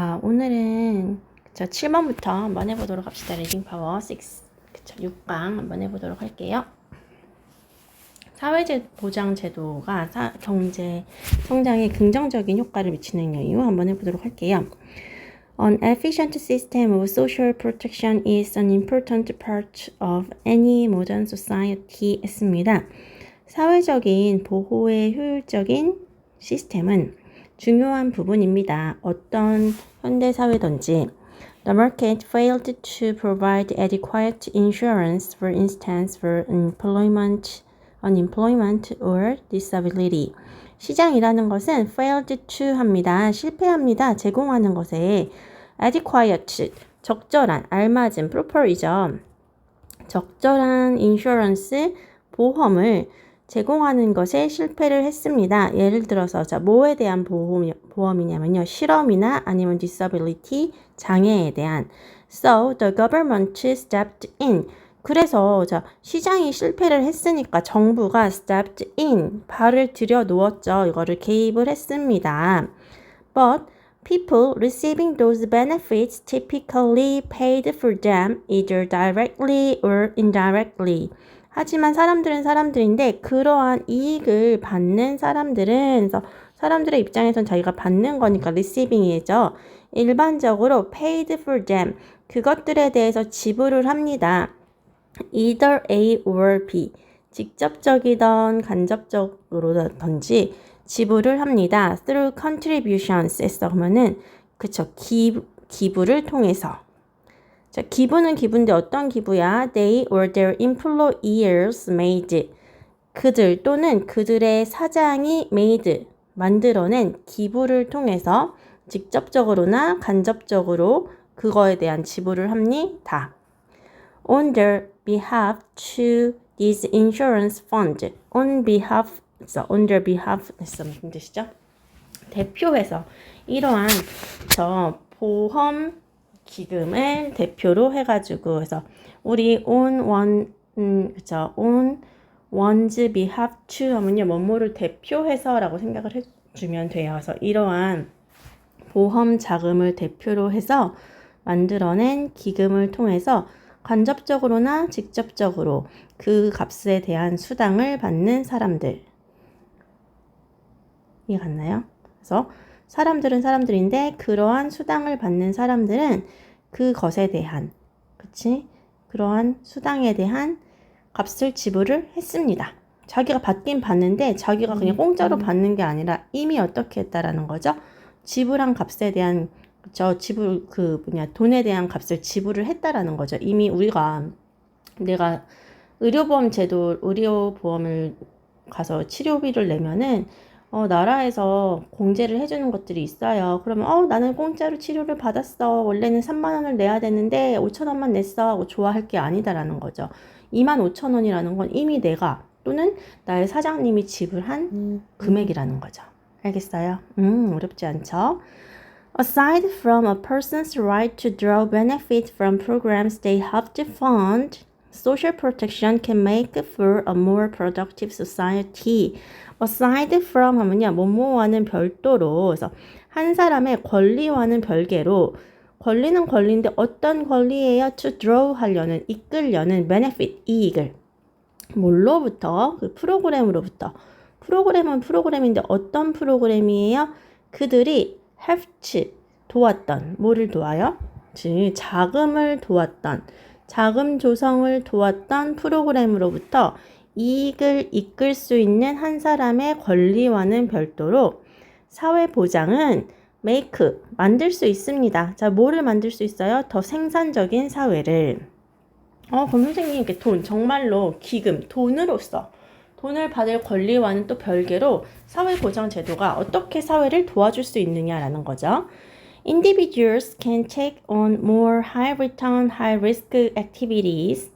오늘은 7번부터 한번 해보도록 합시다. 리딩 파워 6, 6강 한번 해보도록 할게요. 사회보장 제도가 경제 성장에 긍정적인 효과를 미치는 이유 한번 해보도록 할게요. An efficient system of social protection is an important part of any modern society 했습니다. 사회적인 보호의 효율적인 시스템은 중요한 부분입니다. 어떤 현대사회든지 The market failed to provide adequate insurance, for instance, for unemployment or disability. 시장이라는 것은 failed to 합니다. 실패합니다. 제공하는 것에 adequate, 적절한, 알맞은, proper이죠. 적절한 인슈런스, 보험을 제공하는 것에 실패를 했습니다. 예를 들어서 뭐에 대한 보험이냐면요. 실험이나 아니면 disability, 장애에 대한. So the government stepped in. 그래서 시장이 실패를 했으니까 정부가 stepped in, 발을 들여놓았죠. 이거를 개입을 했습니다. But people receiving those benefits typically paid for them either directly or indirectly. 하지만 사람들은 사람들인데 그러한 이익을 받는 사람들은 사람들의 입장에선 자기가 받는 거니까 receiving이죠. 일반적으로 paid for them, 그것들에 대해서 지불을 합니다. either A or B, 직접적이든 간접적으로든지 지불을 합니다. through contributions 했어. 그러면은 그쵸, 기부를 통해서. 자, 기부는 기부인데 어떤 기부야? They or their employers made. 그들 또는 그들의 사장이 made, 만들어낸 기부를 통해서 직접적으로나 간접적으로 그거에 대한 지불을 합니다. On their behalf to this insurance fund. On their behalf 했어. 무슨 뜻이죠? 대표해서 이러한 보험 기금을 대표로 해가지고 해서 우리 on one's behalf to 하면요, 뭐뭐를 대표해서라고 생각을 해주면 돼요. 그래서 이러한 보험 자금을 대표로 해서 만들어낸 기금을 통해서 간접적으로나 직접적으로 그 값에 대한 수당을 받는 사람들. 이해 갔나요? 그래서 사람들은 사람들인데 그러한 수당을 받는 사람들은 그것에 대한, 그러한 수당에 대한 값을 지불을 했습니다. 자기가 받긴 받는데 자기가 그냥 공짜로 받는 게 아니라 이미 어떻게 했다라는 거죠? 지불한 값에 대한 돈에 대한 값을 지불을 했다라는 거죠. 이미 내가 의료보험을 가서 치료비를 내면은 나라에서 공제를 해주는 것들이 있어요. 그러면 나는 공짜로 치료를 받았어. 원래는 3만 원을 내야 되는데 5천 원만 냈어 하고 좋아할 게 아니다라는 거죠. 2만 5천 원이라는 건 이미 내가 또는 나의 사장님이 지불한 금액이라는 거죠. 알겠어요? 어렵지 않죠? Aside from a person's right to draw benefit from programs they help to fund, social protection can make for a more productive society. Aside from 하면요, 뭐뭐와는 별도로, 그래서 한 사람의 권리와는 별개로, 권리는 권리인데 어떤 권리예요? To draw 하려는, 이끌려는 benefit, 이익을. 뭘로부터? 그 프로그램으로부터. 프로그램은 프로그램인데 어떤 프로그램이에요? 그들이 helped, 도왔던, 뭐를 도와요? 즉 자금을 도왔던, 자금 조성을 도왔던 프로그램으로부터 이익을 이끌 수 있는 한 사람의 권리와는 별도로 사회보장은 make, 만들 수 있습니다. 자, 뭐를 만들 수 있어요? 더 생산적인 사회를. 그럼 선생님, 이렇게 정말로 기금, 돈을 받을 권리와는 또 별개로 사회보장 제도가 어떻게 사회를 도와줄 수 있느냐라는 거죠. Individuals can take on more high-return, high-risk activities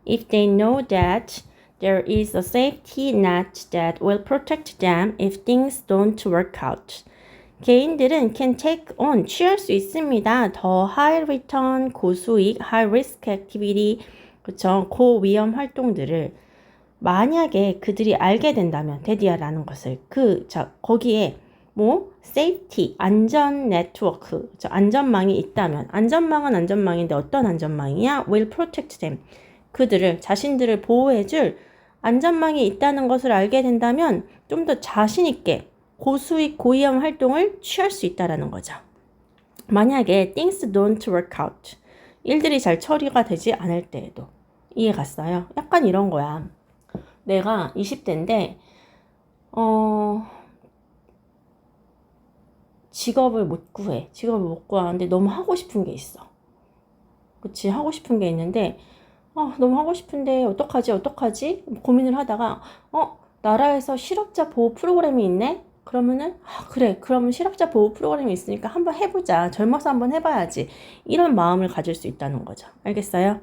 if they know that there is a safety net that will protect them if things don't work out. 개인들은 can take on, 취할 수 있습니다. 더 high-return, 고수익, high-risk activity, 고위험 활동들을 만약에 그들이 알게 된다면, 데디아라는 것을, 거기에 safety, 안전 네트워크, 안전망이 있다면, 안전망은 안전망인데 어떤 안전망이야? will protect them. 그들을, 자신들을 보호해줄 안전망이 있다는 것을 알게 된다면 좀 더 자신있게 고수익, 고위험 활동을 취할 수 있다는 거죠. 만약에 things don't work out, 일들이 잘 처리가 되지 않을 때에도. 이해 갔어요? 약간 이런 거야. 내가 20대인데 직업을 못 구하는데 너무 하고 싶은 게 있어. 그치? 하고 싶은 게 있는데 너무 하고 싶은데 어떡하지? 고민을 하다가 나라에서 실업자 보호 프로그램이 있네? 그러면은 그래, 그러면 실업자 보호 프로그램이 있으니까 한번 해보자. 젊어서 한번 해봐야지. 이런 마음을 가질 수 있다는 거죠. 알겠어요?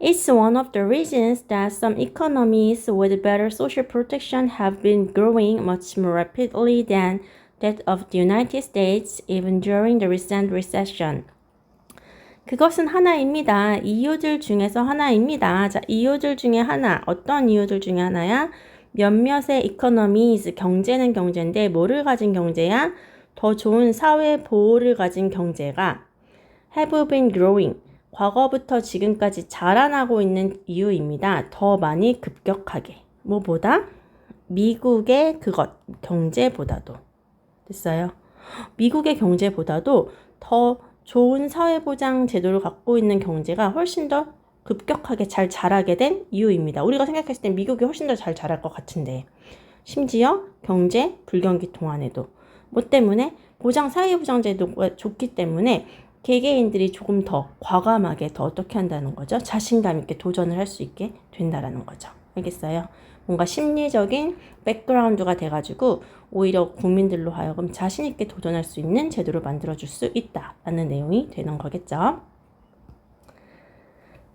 It's one of the reasons that some economies with better social protection have been growing much more rapidly than that of the United States even during the recent recession. 그것은 하나입니다. 이유들 중에서 하나입니다. 자, 이유들 중에 하나. 어떤 이유들 중에 하나야? 몇몇의 economies, 경제는 경제인데 뭐를 가진 경제야? 더 좋은 사회 보호를 가진 경제가 have been growing, 과거부터 지금까지 자라나고 있는 이유입니다. 더 많이 급격하게. 뭐보다? 미국의 경제보다도. 됐어요? 미국의 경제보다도 더 좋은 사회보장 제도를 갖고 있는 경제가 훨씬 더 급격하게 잘 자라게 된 이유입니다. 우리가 생각했을 땐 미국이 훨씬 더 잘 자랄 것 같은데 심지어 경제 불경기 동안에도 뭐 때문에 사회보장 제도가 좋기 때문에 개개인들이 조금 더 과감하게 더 어떻게 한다는 거죠? 자신감 있게 도전을 할 수 있게 된다라는 거죠. 알겠어요? 뭔가 심리적인 백그라운드가 돼가지고 오히려 국민들로 하여금 자신 있게 도전할 수 있는 제도를 만들어줄 수 있다라는 내용이 되는 거겠죠.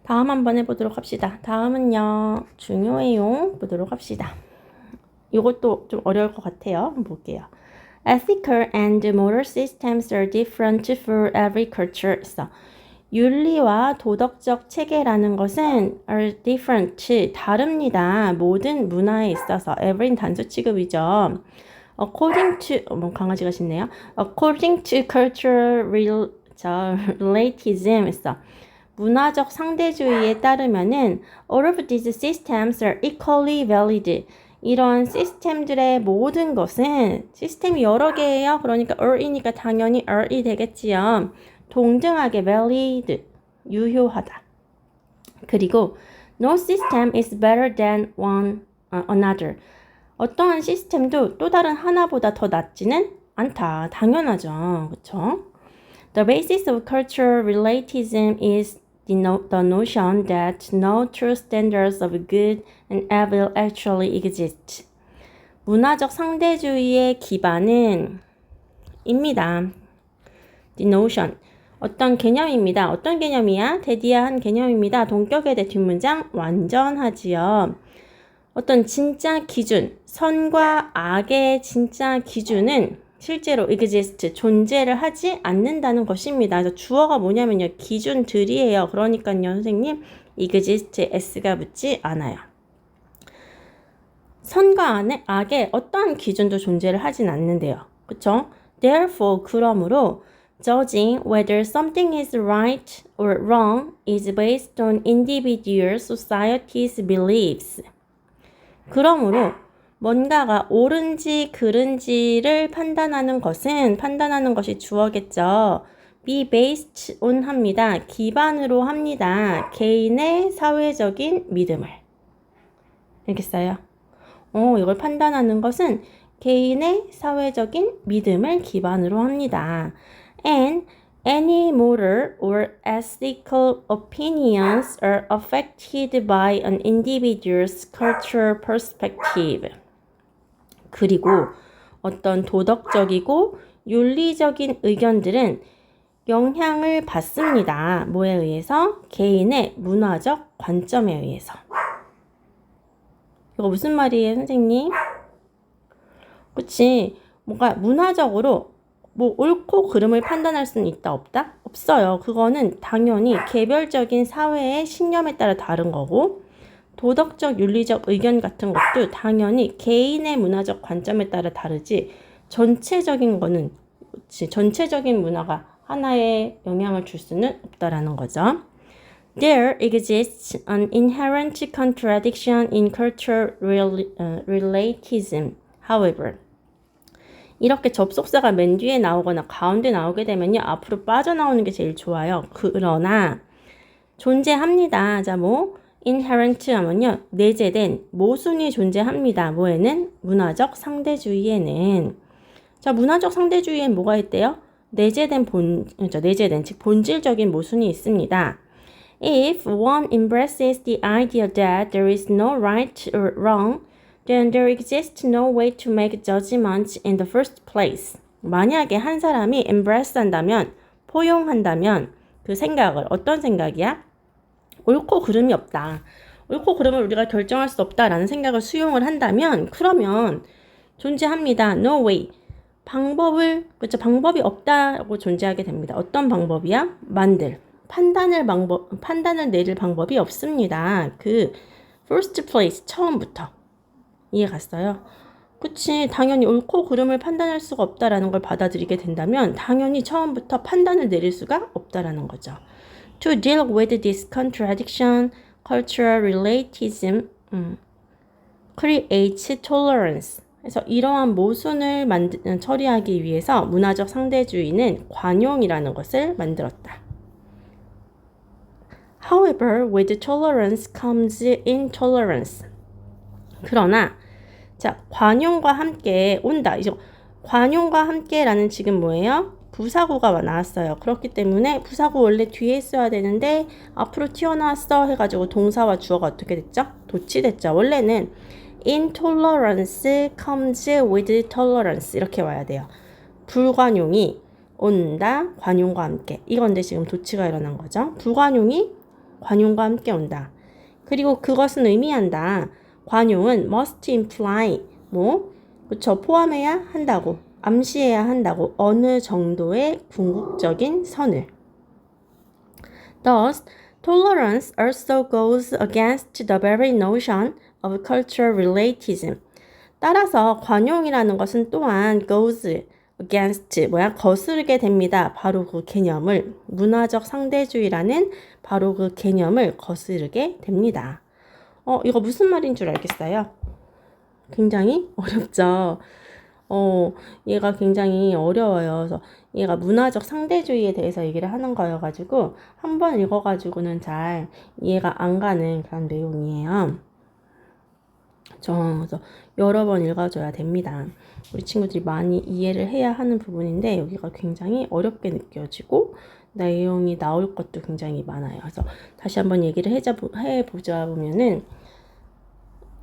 다음 한번 해보도록 합시다. 다음은요. 중요해요. 보도록 합시다. 이것도 좀 어려울 것 같아요. 한번 볼게요. Ethical and moral systems are different for every culture. 윤리와 도덕적 체계라는 것은 are different, 다릅니다. 모든 문화에 있어서. every는 단수 취급이죠. According to, 강아지가 짖네요. According to cultural relativism. 문화적 상대주의에 따르면은 all of these systems are equally valid. 이런 시스템들의 모든 것은 시스템이 여러 개예요. 그러니까 all이니까 당연히 all이 되겠지요. 동등하게 valid, 유효하다. 그리고 no system is better than another. 어떠한 시스템도 또 다른 하나보다 더 낫지는 않다. 당연하죠. 그렇죠? The basis of cultural relativism is the notion that no true standards of good and evil actually exist. 문화적 상대주의의 기반은 입니다. The notion. 어떤 개념입니다. 어떤 개념이야? 대디아한 개념입니다. 동격의 대 뒷문장 완전하지요. 어떤 진짜 기준, 선과 악의 진짜 기준은 실제로 exist, 존재를 하지 않는다는 것입니다. 그래서 주어가 뭐냐면요. 기준들이에요. 그러니까요, 선생님, exist, s가 붙지 않아요. 선과 악의 어떠한 기준도 존재를 하진 않는데요. 그쵸? Therefore, 그러므로 judging whether something is right or wrong is based on individual society's beliefs. 그러므로 뭔가가 옳은지 그른지를 판단하는 것이 주어겠죠. be based on 합니다. 기반으로 합니다. 개인의 사회적인 믿음을. 알겠어요? 이걸 판단하는 것은 개인의 사회적인 믿음을 기반으로 합니다. And any moral or ethical opinions are affected by an individual's cultural perspective. 그리고 어떤 도덕적이고 윤리적인 의견들은 영향을 받습니다. 뭐에 의해서? 개인의 문화적 관점에 의해서. 이거 무슨 말이에요, 선생님? 그치? 뭔가 문화적으로 뭐 옳고 그름을 판단할 수는 있다, 없다? 없어요. 그거는 당연히 개별적인 사회의 신념에 따라 다른 거고 도덕적, 윤리적 의견 같은 것도 당연히 개인의 문화적 관점에 따라 다르지 전체적인 거는, 그치, 전체적인 문화가 하나에 영향을 줄 수는 없다라는 거죠. There exists an inherent contradiction in cultural relativism. However, 이렇게 접속사가 맨 뒤에 나오거나 가운데 나오게 되면요, 앞으로 빠져나오는 게 제일 좋아요. 그러나 존재합니다. 자, inherent 하면요, 내재된 모순이 존재합니다. 뭐에는? 문화적 상대주의에는. 자, 문화적 상대주의엔 뭐가 있대요? 내재된 즉 본질적인 모순이 있습니다. If one embraces the idea that there is no right or wrong, then there exists no way to make judgments in the first place. 만약에 한 사람이 embrace 한다면, 포용한다면 그 생각을, 어떤 생각이야? 옳고 그름이 없다. 옳고 그름을 우리가 결정할 수 없다라는 생각을 수용을 한다면, 그러면 존재합니다. No way. 방법이 없다고 존재하게 됩니다. 어떤 방법이야? 판단을 내릴 방법이 없습니다. first place, 처음부터. 이해 갔어요? 그치, 당연히 옳고 그름을 판단할 수가 없다라는 걸 받아들이게 된다면 당연히 처음부터 판단을 내릴 수가 없다라는 거죠. To deal with this contradiction, cultural relativism creates tolerance. 그래서 이러한 모순을 처리하기 위해서 문화적 상대주의는 관용이라는 것을 만들었다. However, with tolerance comes intolerance. 그러나 자, 관용과 함께 온다. 이제 관용과 함께라는 지금 뭐예요? 부사구가 나왔어요. 그렇기 때문에 부사구 원래 뒤에 있어야 되는데 앞으로 튀어나왔어 해가지고 동사와 주어가 어떻게 됐죠? 도치됐죠. 원래는 intolerance comes with tolerance 이렇게 와야 돼요. 불관용이 온다. 관용과 함께. 이건데 지금 도치가 일어난 거죠. 불관용이 관용과 함께 온다. 그리고 그것은 의미한다. 관용은 must imply 그쵸, 포함해야 한다고, 암시해야 한다고, 어느 정도의 궁극적인 선을. Thus, tolerance also goes against the very notion of cultural relativism. 따라서 관용이라는 것은 또한 goes against 거스르게 됩니다. 바로 그 개념을, 문화적 상대주의라는 바로 그 개념을 거스르게 됩니다. 이거 무슨 말인 줄 알겠어요? 굉장히 어렵죠? 얘가 굉장히 어려워요. 그래서 얘가 문화적 상대주의에 대해서 얘기를 하는 거여가지고 한번 읽어가지고는 잘 이해가 안 가는 그런 내용이에요. 그래서 여러 번 읽어줘야 됩니다. 우리 친구들이 많이 이해를 해야 하는 부분인데 여기가 굉장히 어렵게 느껴지고 내용이 나올 것도 굉장히 많아요. 그래서 다시 한번 얘기를 해보자 보면은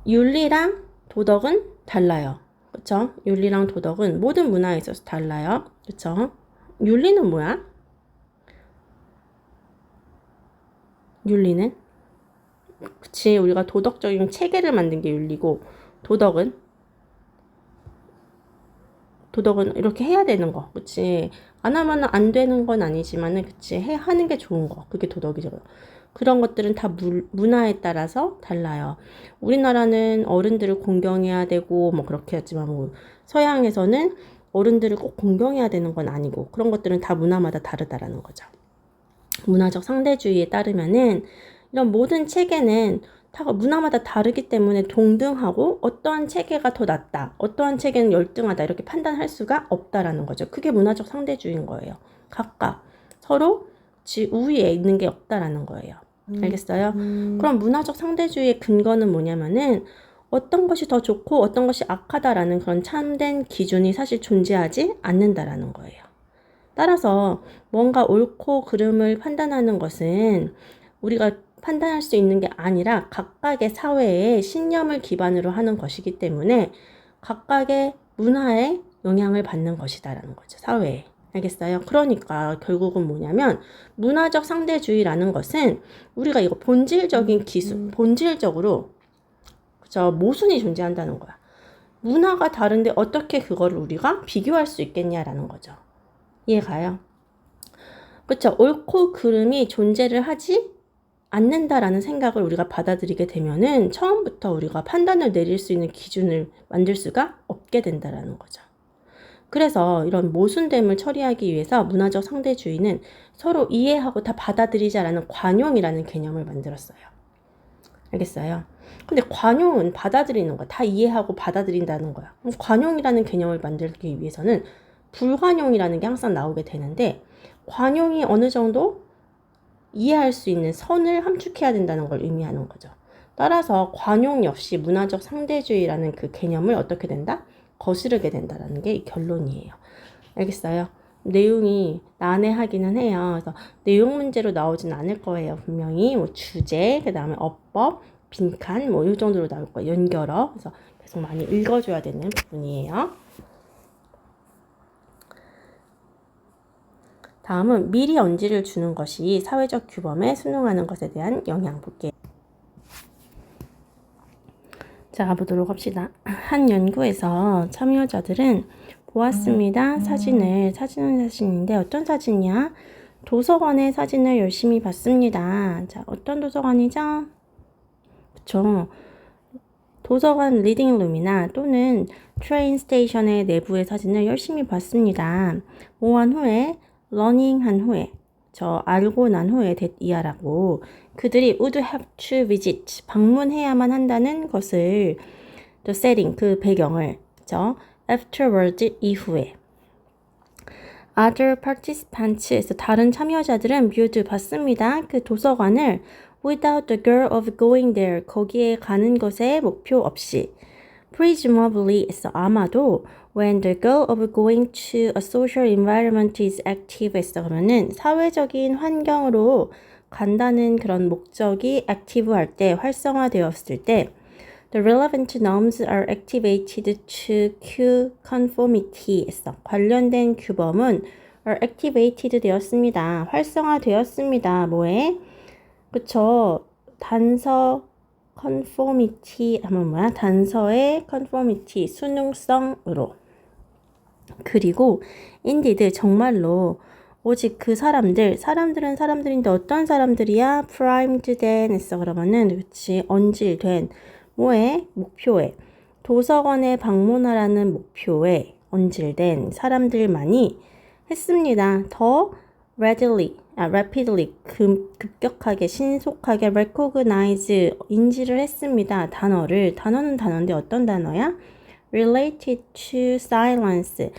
윤리랑 도덕은 달라요. 그쵸? 윤리랑 도덕은 모든 문화에 있어서 달라요. 그쵸? 윤리는 뭐야? 윤리는? 그치, 우리가 도덕적인 체계를 만든 게 윤리고, 도덕은 이렇게 해야 되는 거. 그치? 안 하면 안 되는 건 아니지만은, 그치? 하는 게 좋은 거. 그게 도덕이죠. 그런 것들은 다 문화에 따라서 달라요. 우리나라는 어른들을 공경해야 되고, 그렇게 하지만, 서양에서는 어른들을 꼭 공경해야 되는 건 아니고, 그런 것들은 다 문화마다 다르다라는 거죠. 문화적 상대주의에 따르면은, 이런 모든 체계는 다 문화마다 다르기 때문에 동등하고 어떠한 체계가 더 낫다, 어떠한 체계는 열등하다 이렇게 판단할 수가 없다라는 거죠. 그게 문화적 상대주의인 거예요. 각각 서로 우위에 있는 게 없다라는 거예요. 알겠어요? 그럼 문화적 상대주의의 근거는 뭐냐면은 어떤 것이 더 좋고 어떤 것이 악하다라는 그런 참된 기준이 사실 존재하지 않는다라는 거예요. 따라서 뭔가 옳고 그름을 판단하는 것은 우리가 판단할 수 있는 게 아니라 각각의 사회의 신념을 기반으로 하는 것이기 때문에 각각의 문화에 영향을 받는 것이다라는 거죠. 사회에. 알겠어요? 그러니까 결국은 뭐냐면 문화적 상대주의라는 것은 우리가 이거 본질적인 본질적으로 그죠? 모순이 존재한다는 거야. 문화가 다른데 어떻게 그거를 우리가 비교할 수 있겠냐라는 거죠. 이해가요? 그렇죠? 옳고 그름이 존재를 하지 않는다라는 생각을 우리가 받아들이게 되면은 처음부터 우리가 판단을 내릴 수 있는 기준을 만들 수가 없게 된다라는 거죠. 그래서 이런 모순됨을 처리하기 위해서 문화적 상대주의는 서로 이해하고 다 받아들이자라는 관용이라는 개념을 만들었어요. 알겠어요? 근데 관용은 받아들이는 거야. 다 이해하고 받아들인다는 거야. 관용이라는 개념을 만들기 위해서는 불관용이라는 게 항상 나오게 되는데, 관용이 어느 정도 이해할 수 있는 선을 함축해야 된다는 걸 의미하는 거죠. 따라서 관용 역시 문화적 상대주의라는 그 개념을 어떻게 된다? 거스르게 된다는 게 결론이에요. 알겠어요? 내용이 난해하기는 해요. 그래서 내용 문제로 나오진 않을 거예요. 분명히 뭐 주제, 그 다음에 어법, 빈칸 뭐 이 정도로 나올 거예요. 연결어. 그래서 계속 많이 읽어줘야 되는 부분이에요. 다음은 미리 언지를 주는 것이 사회적 규범에 순응하는 것에 대한 영향 볼게요. 자, 보도록 합시다. 한 연구에서 참여자들은 보았습니다. 사진인데 어떤 사진이야? 도서관의 사진을 열심히 봤습니다. 자, 어떤 도서관이죠? 그쵸. 도서관 리딩룸이나 또는 트레인 스테이션의 내부의 사진을 열심히 봤습니다. 뭐 한 후에, 러닝한 후에, 알고 난 후에 이하라고 그들이 would have to visit, 방문해야만 한다는 것을, the setting, 그 배경을, afterward, 이후에. Other participants, 다른 참여자들은 viewed, 봤습니다. 그 도서관을 without the goal of going there, 거기에 가는 것에 목표 없이. Presumably, 아마도 when the goal of going to a social environment is active, 그러면은 사회적인 환경으로 간다는 그런 목적이 active 할 때, 활성화되었을 때 the relevant norms are activated to cue conformity, 관련된 규범은 are activated 되었습니다. 활성화되었습니다. 뭐에? 그쵸. 단서 conformity 하면 뭐야? 단서의 conformity, 순응성으로. 그리고 indeed, 정말로 오직 그 사람들은 사람들인데 어떤 사람들이야? primed 된 했어. 그러면은 그치, 언질된 뭐에? 목표에. 도서관에 방문하라는 목표에 언질된 사람들만이 했습니다. 더 rapidly, 급격하게, 신속하게 recognize, 인지를 했습니다. 단어는 단어인데 어떤 단어야? related to silence,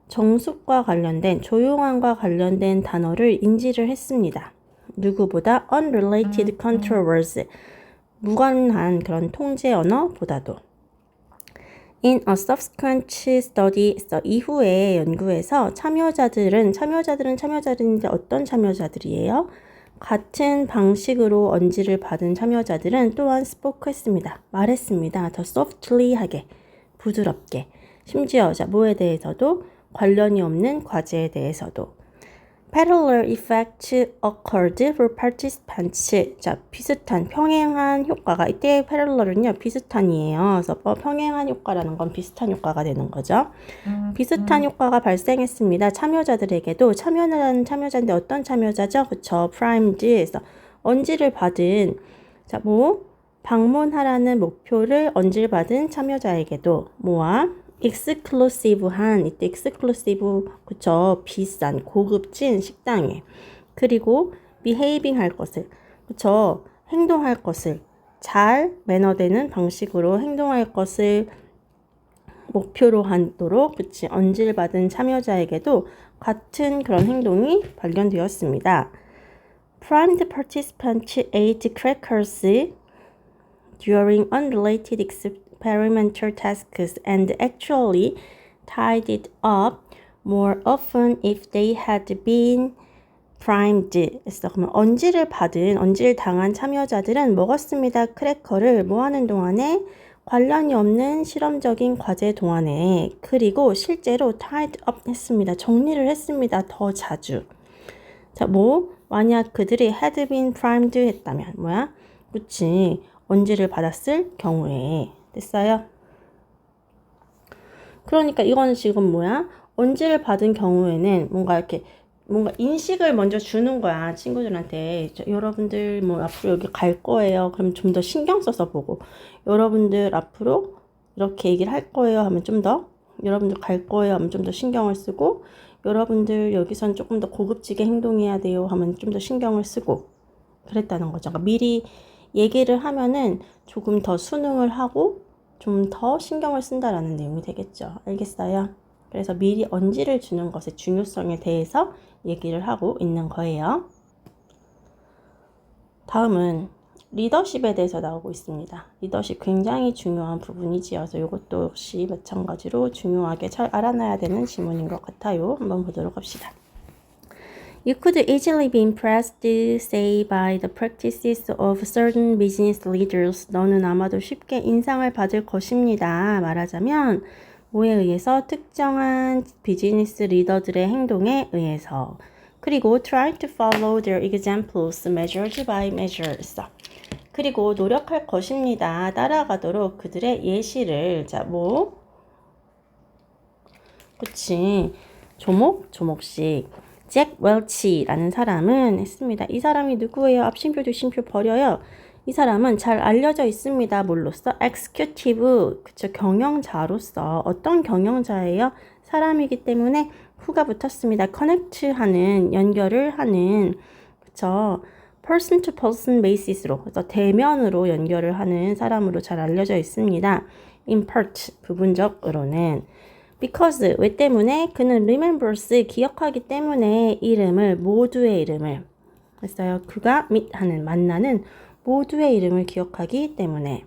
정숙과 관련된, 조용함과 관련된 단어를 인지를 했습니다. 누구보다 unrelated control words, 무관한 그런 통제 언어보다도. In a subsequent study, 이후의 연구에서 참여자들인데 어떤 참여자들이에요? 같은 방식으로 언지를 받은 참여자들은 또한 spoke 했습니다. 말했습니다. 더 softly하게, 부드럽게. 심지어 뭐에 대해서도 관련이 없는 과제에 대해서도. Parallel effect occurred for participants. 자, 비슷한, 평행한 효과가, 이때 parallel은요, 비슷한이에요. 그래서 평행한 효과라는 건 비슷한 효과가 되는 거죠. 비슷한 효과가 발생했습니다. 참여자들에게도. 참여자는 참여자인데 어떤 참여자죠? 그쵸, primed에서 언지를 받은, 방문하라는 목표를 언질받은 참여자에게도, exclusive한, 이때 exclusive, 그쵸, 비싼, 고급진 식당에. 그리고 behaving 할 것을, 그쵸, 행동할 것을, 잘 매너되는 방식으로 행동할 것을 목표로 하도록, 그치, 언질받은 참여자에게도 같은 그런 행동이 발견되었습니다. Primed participants ate crackers during unrelated experimental tasks and actually tied it up more often if they had been primed. 그러면 언질 당한 참여자들은 먹었습니다. 크래커를 하는 동안에? 관련이 없는 실험적인 과제 동안에. 그리고 실제로 tied up 했습니다. 정리를 했습니다. 더 자주. 만약 그들이 had been primed 했다면 그치, 언지를 받았을 경우에. 됐어요? 그러니까 이거는 지금 언지를 받은 경우에는 뭔가 인식을 먼저 주는 거야. 친구들한테. 여러분들 앞으로 여기 갈 거예요. 그럼 좀 더 신경 써서 보고. 여러분들 앞으로 이렇게 얘기를 할 거예요 하면 좀 더 여러분들 갈 거예요 하면 좀 더 신경을 쓰고, 여러분들 여기선 조금 더 고급지게 행동해야 돼요 하면 좀 더 신경을 쓰고 그랬다는 거죠. 그러니까 미리 얘기를 하면은 조금 더 순응을 하고 좀 더 신경을 쓴다라는 내용이 되겠죠. 알겠어요? 그래서 미리 언지를 주는 것의 중요성에 대해서 얘기를 하고 있는 거예요. 다음은 리더십에 대해서 나오고 있습니다. 리더십 굉장히 중요한 부분이지요. 그래서 이것도 역시 마찬가지로 중요하게 잘 알아놔야 되는 지문인 것 같아요. 한번 보도록 합시다. You could easily be impressed, say, by the practices of certain business leaders. 너는 아마도 쉽게 인상을 받을 것입니다. 말하자면 뭐에 의해서? 특정한 비즈니스 리더들의 행동에 의해서. 그리고 try to follow their examples measured by measures. 그리고 노력할 것입니다. 따라가도록 그들의 예시를 그치, 조목씩 잭 웰치라는 사람은 했습니다. 이 사람이 누구예요? 앞심표 뒤심표 버려요. 이 사람은 잘 알려져 있습니다. 뭘로써? executive, 그쵸, 경영자로서. 어떤 경영자예요? 사람이기 때문에 후가 붙었습니다. connect하는, 연결을 하는, 그쵸, person to person basis로, 그래서 대면으로 연결을 하는 사람으로 잘 알려져 있습니다. in part, 부분적으로는. because, 왜 때문에? 그는 remembers, 기억하기 때문에 이름을, 모두의 이름을 했어요. 그가 meet하는, 만나는 모두의 이름을 기억하기 때문에.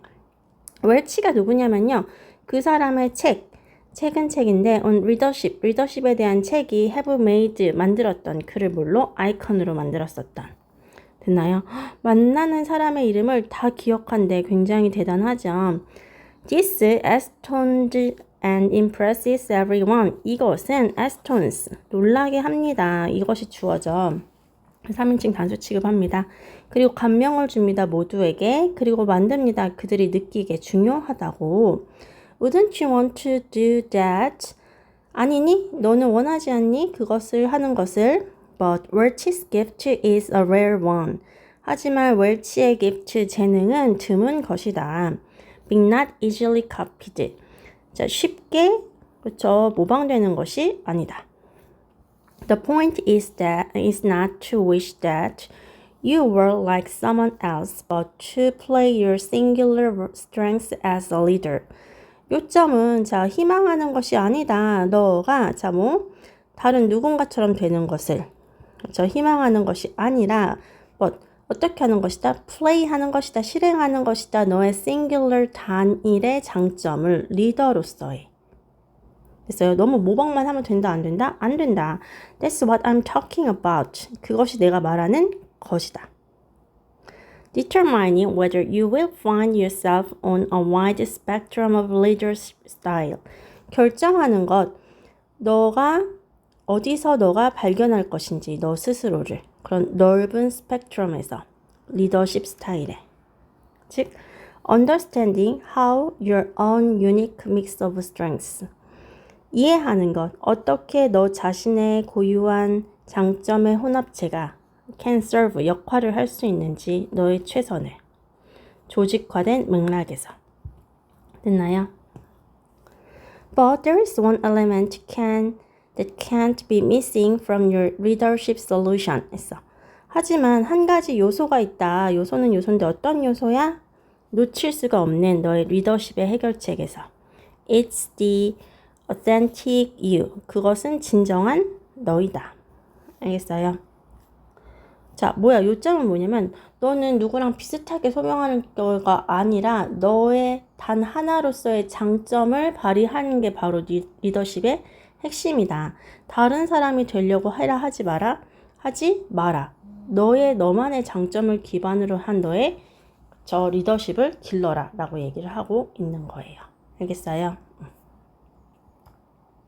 웰치가 누구냐면요, 그 사람의 책은 책인데 on 리더십에 대한 책이 have made, 만들었던, 그를 뭘로? 아이콘으로 만들었었던. 됐나요? 만나는 사람의 이름을 다 기억한데 굉장히 대단하죠. This astonishes and impresses everyone. 이것은 astonishes, 놀라게 합니다. 이것이 주어져. 3인칭 단수 취급합니다. 그리고 감명을 줍니다. 모두에게. 그리고 만듭니다. 그들이 느끼게 중요하다고. Wouldn't you want to do that? 아니니? 너는 원하지 않니? 그것을 하는 것을. But Welch's gift is a rare one. 하지만 웰치의 gift, 재능은 드문 것이다. Being not easily copied. 자, 쉽게, 그쵸, 모방되는 것이 아니다. The point is not to wish that you were like someone else, but to play your singular strengths as a leader. 요점은, 희망하는 것이 아니다. 너가, 다른 누군가처럼 되는 것을, 희망하는 것이 아니라, but, 어떻게 하는 것이다? play 하는 것이다. 실행하는 것이다. 너의 singular 단일의 장점을 리더로서의. 됐어요. 너무 모방만 하면 된다, 안 된다? 안 된다. That's what I'm talking about. 그것이 내가 말하는 것이다. Determining whether you will find yourself on a wide spectrum of leadership style. 결정하는 것, 어디서 너가 발견할 것인지, 너 스스로를. 그런 넓은 스펙트럼에서 리더십 스타일에. 즉, understanding how your own unique mix of strengths. 이해하는 것, 어떻게 너 자신의 고유한 장점의 혼합체가 can serve, 역할을 할 수 있는지 너의 최선을. 조직화된 맥락에서. 됐나요? But there is one element that can't be missing from your leadership solution. 했어. 하지만 한 가지 요소가 있다. 요소는 요소인데 어떤 요소야? 놓칠 수가 없는 너의 리더십의 해결책에서. It's the authentic you. 그것은 진정한 너이다. 알겠어요? 자, 요점은 뭐냐면 너는 누구랑 비슷하게 소명하는 거가 아니라 너의 단 하나로서의 장점을 발휘하는 게 바로 리더십의 핵심이다. 다른 사람이 되려고 하지 마라. 너만의 장점을 기반으로 한 너의 저 리더십을 길러라 라고 얘기를 하고 있는 거예요. 알겠어요?